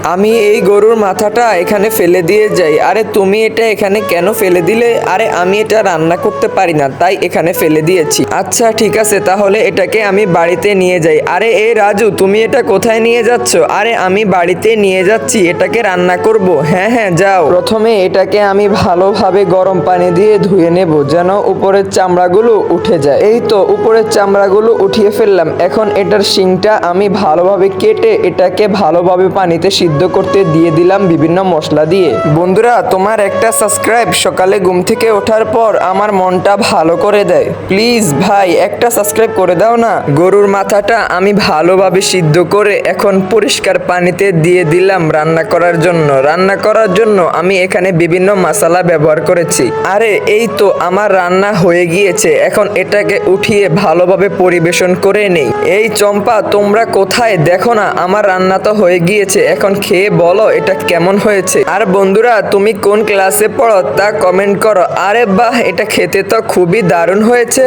আমি এই গরুর মাথাটা এখানে ফেলে দিয়ে যাই। আরে তুমি এটা এখানে কেন ফেলে দিলে? আরে আমি এটা রান্না করতে পারি না, তাই এখানে ফেলে দিয়েছি। আচ্ছা ঠিক আছে, তাহলে এটাকে আমি বাড়িতে নিয়ে যাই। আরে এই রাজু, তুমি এটা কোথায় নিয়ে যাচ্ছ? আরে আমি বাড়িতে নিয়ে যাচ্ছি, এটাকে রান্না করব। হ্যাঁ হ্যাঁ যাও। প্রথমে এটাকে আমি ভালোভাবে গরম পানি দিয়ে ধুয়ে নেব, যেন উপরের চামড়াগুলো উঠে যায়। এই তো উপরের চামড়াগুলো উঠিয়ে ফেললাম। এখন এটার শিংটা আমি ভালোভাবে কেটে এটাকে ভালোভাবে পানিতে সিদ্ধ করতে দিয়ে দিলাম বিভিন্ন মশলা দিয়ে। বন্ধুরা, তোমার একটা সাবস্ক্রাইব সকালে ঘুম থেকে ওঠার পর আমার মনটা ভালো করে দেয়। প্লিজ ভাই একটা সাবস্ক্রাইব করে দাও না। গরুর মাথাটা আমি ভালোভাবে সিদ্ধ করে এখন পরিষ্কার পানিতে দিয়ে দিলাম রান্না করার জন্য। রান্না করার জন্য আমি এখানে বিভিন্ন মশলা ব্যবহার করেছি। আরে এই তো আমার রান্না হয়ে গিয়েছে, এখন এটাকে উঠিয়ে ভালোভাবে পরিবেশন করে নেই। এই চম্পা, তোমরা কোথায়? দেখো না আমার রান্না তো হয়ে গিয়েছে, এখন খেয়ে বলো এটা কেমন হয়েছে। আর বন্ধুরা, তুমি কোন ক্লাসে পড়ো তা কমেন্ট করো। আরে বাহ, এটা খেতে তো খুবই দারুণ হয়েছে।